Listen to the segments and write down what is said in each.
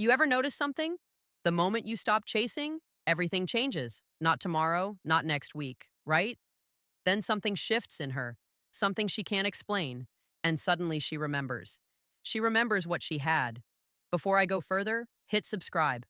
You ever notice something? The moment you stop chasing, everything changes. Not tomorrow, not next week, right? Then something shifts in her, something she can't explain, and suddenly she remembers. She remembers what she had. Before I go further, hit subscribe.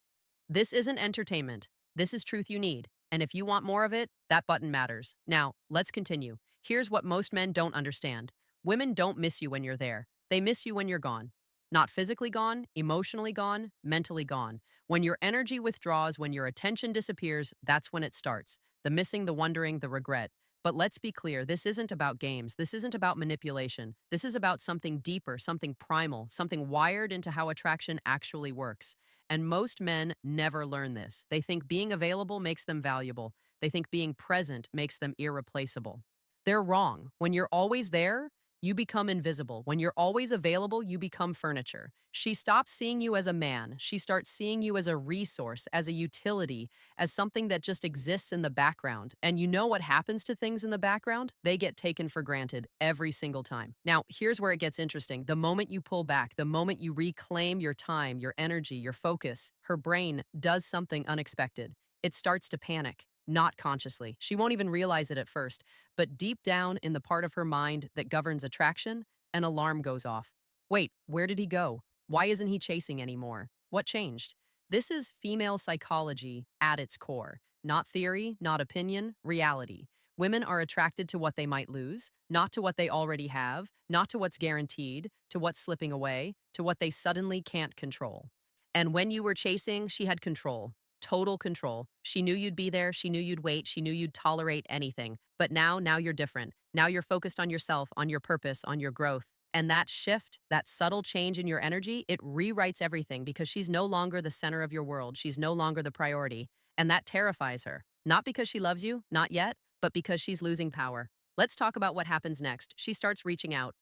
This isn't entertainment. This is truth you need. And if you want more of it, that button matters. Now, let's continue. Here's what most men don't understand. Women don't miss you when you're there. They miss you when you're gone. Not physically gone, emotionally gone, mentally gone. When your energy withdraws, when your attention disappears, that's when it starts. The missing, the wondering, the regret. But let's be clear, this isn't about games. This isn't about manipulation. This is about something deeper, something primal, something wired into how attraction actually works. And most men never learn this. They think being available makes them valuable. They think being present makes them irreplaceable. They're wrong. When you're always there, you become invisible. When you're always available, you become furniture. She stops seeing you as a man. She starts seeing you as a resource, as a utility, as something that just exists in the background. And you know what happens to things in the background? They get taken for granted every single time. Now, here's where it gets interesting. The moment you pull back, the moment you reclaim your time, your energy, your focus, her brain does something unexpected. It starts to panic. Not consciously. She won't even realize it at first, but deep down in the part of her mind that governs attraction, an alarm goes off. Wait, where did he go? Why isn't he chasing anymore? What changed? This is female psychology at its core. Not theory, not opinion, reality. Women are attracted to what they might lose, not to what they already have, not to what's guaranteed, to what's slipping away, to what they suddenly can't control. And when you were chasing, she had control. Total control. She knew you'd be there. She knew you'd wait. She knew you'd tolerate anything. But now you're different. Now you're focused on yourself, on your purpose, on your growth. And that shift, that subtle change in your energy, it rewrites everything because she's no longer the center of your world. She's no longer the priority. And that terrifies her. Not because she loves you, not yet, but because she's losing power. Let's talk about what happens next. She starts reaching out.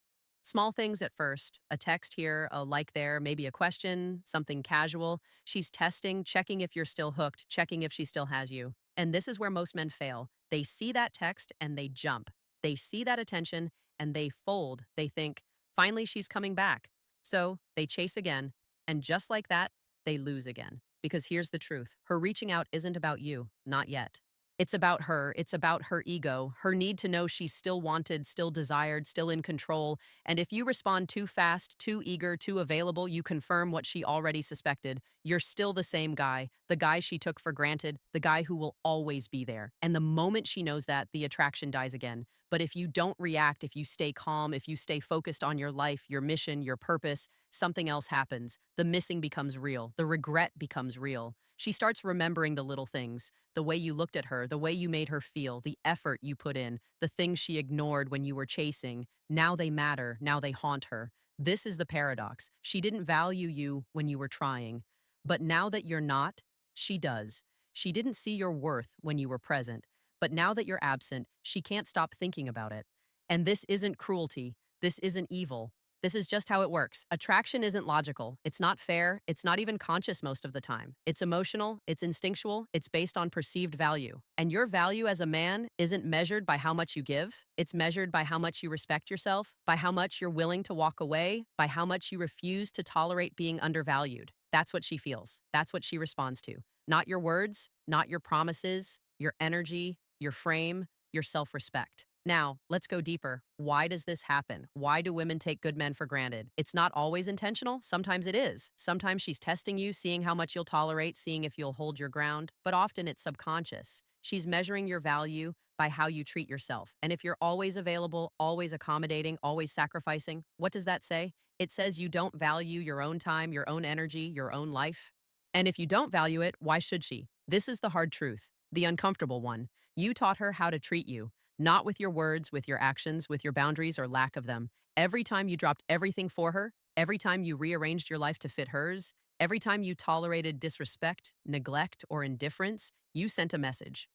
Small things at first, a text here, a like there, maybe a question, something casual. She's testing, checking if you're still hooked, checking if she still has you. And this is where most men fail. They see that text and they jump. They see that attention and they fold. They think, finally, she's coming back. So they chase again. And just like that, they lose again. Because here's the truth, her reaching out isn't about you, not yet. It's about her. It's about her ego, her need to know she's still wanted, still desired, still in control. And if you respond too fast, too eager, too available, you confirm what she already suspected. You're still the same guy, the guy she took for granted, the guy who will always be there. And the moment she knows that, the attraction dies again. But if you don't react, if you stay calm, if you stay focused on your life, your mission, your purpose, something else happens. The missing becomes real. The regret becomes real. She starts remembering the little things, the way you looked at her, the way you made her feel, the effort you put in, the things she ignored when you were chasing. Now they matter. Now they haunt her. This is the paradox. She didn't value you when you were trying. But now that you're not, she does. She didn't see your worth when you were present. But now that you're absent, she can't stop thinking about it. And this isn't cruelty. This isn't evil. This is just how it works. Attraction isn't logical. It's not fair. It's not even conscious most of the time. It's emotional. It's instinctual. It's based on perceived value. And your value as a man isn't measured by how much you give. It's measured by how much you respect yourself, by how much you're willing to walk away, by how much you refuse to tolerate being undervalued. That's what she feels. That's what she responds to. Not your words, not your promises, your energy, your frame, your self-respect. Now, let's go deeper. Why does this happen? Why do women take good men for granted? It's not always intentional. Sometimes it is. Sometimes she's testing you, seeing how much you'll tolerate, seeing if you'll hold your ground, but often it's subconscious. She's measuring your value by how you treat yourself. And if you're always available, always accommodating, always sacrificing, what does that say? It says you don't value your own time, your own energy, your own life. And if you don't value it, why should she? This is the hard truth, the uncomfortable one. You taught her how to treat you. Not with your words, with your actions, with your boundaries or lack of them. Every time you dropped everything for her, every time you rearranged your life to fit hers, every time you tolerated disrespect, neglect, or indifference, you sent a message.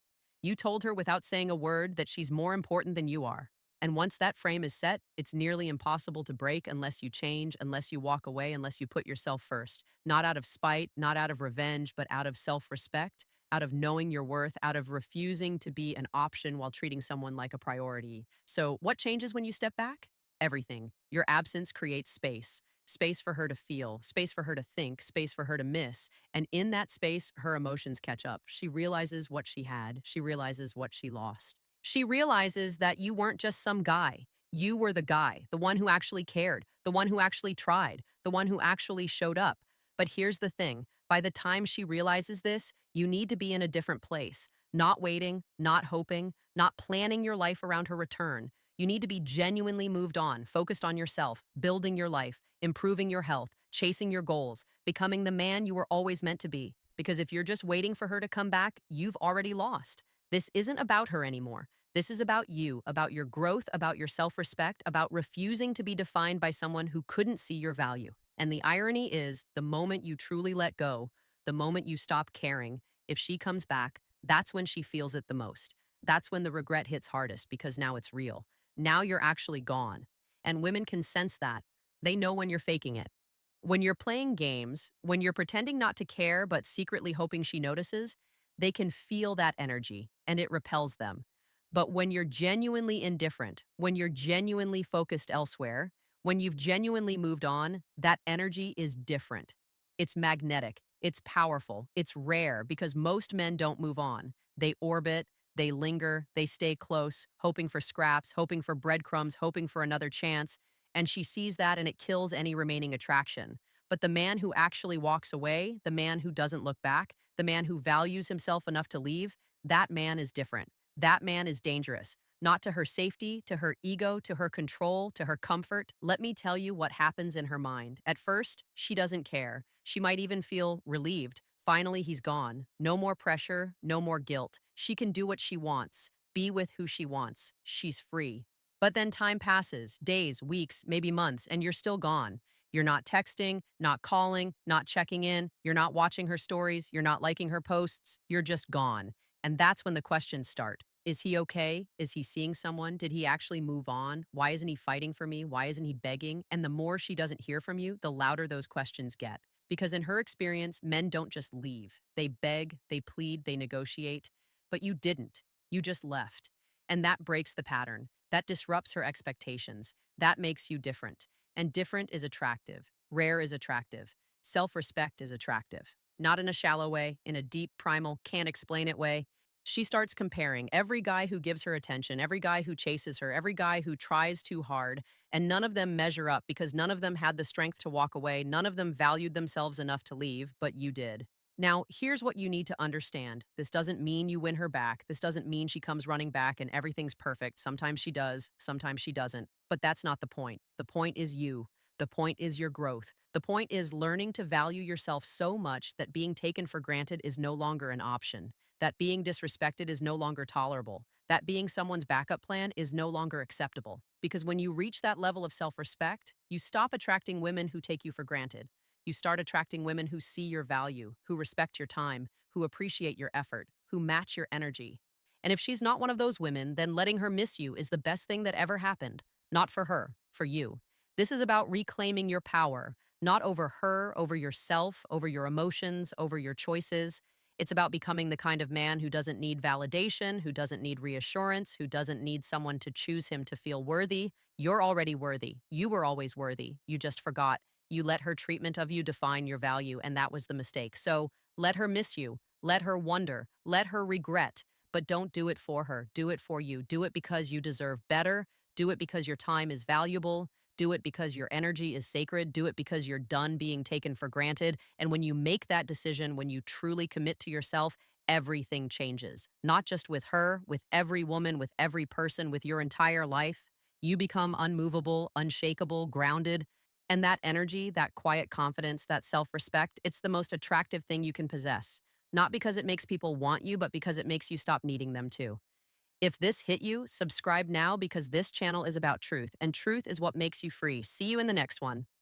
You told her without saying a word that she's more important than you are. And once that frame is set, it's nearly impossible to break unless you change, unless you walk away, unless you put yourself first. Not out of spite, not out of revenge, but out of self-respect, out of knowing your worth, out of refusing to be an option while treating someone like a priority. So, what changes when you step back? Everything. Your absence creates space. space for her to feel, space for her to think, space for her to miss. And in that space, her emotions catch up. She realizes what she had, she realizes what she lost. She realizes that you weren't just some guy. You were the guy, the one who actually cared, the one who actually tried, the one who actually showed up. But here's the thing, by the time she realizes this, you need to be in a different place, not waiting, not hoping, not planning your life around her return. You need to be genuinely moved on, focused on yourself, building your life, improving your health, chasing your goals, becoming the man you were always meant to be. Because if you're just waiting for her to come back, you've already lost. This isn't about her anymore. This is about you, about your growth, about your self respect, about refusing to be defined by someone who couldn't see your value. And the irony is, the moment you truly let go, the moment you stop caring, if she comes back, that's when she feels it the most. That's when the regret hits hardest because now it's real. Now you're actually gone. And women can sense that. They know when you're faking it. When you're playing games, when you're pretending not to care but secretly hoping she notices, they can feel that energy and it repels them. But when you're genuinely indifferent, when you're genuinely focused elsewhere, when you've genuinely moved on, that energy is different. It's magnetic, it's powerful, it's rare because most men don't move on. They orbit, they linger, they stay close, hoping for scraps, hoping for breadcrumbs, hoping for another chance. And she sees that and it kills any remaining attraction. But the man who actually walks away, the man who doesn't look back, the man who values himself enough to leave, that man is different. That man is dangerous. Not to her safety, to her ego, to her control, to her comfort. Let me tell you what happens in her mind. At first, she doesn't care. She might even feel relieved. Finally, he's gone. No more pressure, no more guilt. She can do what she wants, be with who she wants. She's free. But then time passes, days, weeks, maybe months, and you're still gone. You're not texting, not calling, not checking in. You're not watching her stories. You're not liking her posts. You're just gone. And that's when the questions start. Is he okay? Is he seeing someone? Did he actually move on? Why isn't he fighting for me? Why isn't he begging? And the more she doesn't hear from you, the louder those questions get. Because in her experience, men don't just leave. They beg, they plead, they negotiate. But you didn't. You just left. And that breaks the pattern. That disrupts her expectations. That makes you different. And different is attractive. Rare is attractive. Self respect is attractive. Not in a shallow way, in a deep, primal, can't explain it way. She starts comparing every guy who gives her attention, every guy who chases her, every guy who tries too hard, and none of them measure up because none of them had the strength to walk away. None of them valued themselves enough to leave, but you did. Now, here's what you need to understand. This doesn't mean you win her back. This doesn't mean she comes running back and everything's perfect. Sometimes she does, sometimes she doesn't. But that's not the point. The point is you. The point is your growth. The point is learning to value yourself so much that being taken for granted is no longer an option, that being disrespected is no longer tolerable, that being someone's backup plan is no longer acceptable. Because when you reach that level of self respect, you stop attracting women who take you for granted. You start attracting women who see your value, who respect your time, who appreciate your effort, who match your energy. And if she's not one of those women, then letting her miss you is the best thing that ever happened. Not for her, for you. This is about reclaiming your power, not over her, over yourself, over your emotions, over your choices. It's about becoming the kind of man who doesn't need validation, who doesn't need reassurance, who doesn't need someone to choose him to feel worthy. You're already worthy. You were always worthy. You just forgot. You let her treatment of you define your value, and that was the mistake. So let her miss you. Let her wonder. Let her regret. But don't do it for her. Do it for you. Do it because you deserve better. Do it because your time is valuable. Do it because your energy is sacred. Do it because you're done being taken for granted. And when you make that decision, when you truly commit to yourself, everything changes. Not just with her, with every woman, with every person, with your entire life. You become unmovable, unshakable, grounded. And that energy, that quiet confidence, that self respect, it's the most attractive thing you can possess. Not because it makes people want you, but because it makes you stop needing them too. If this hit you, subscribe now because this channel is about truth, and truth is what makes you free. See you in the next one.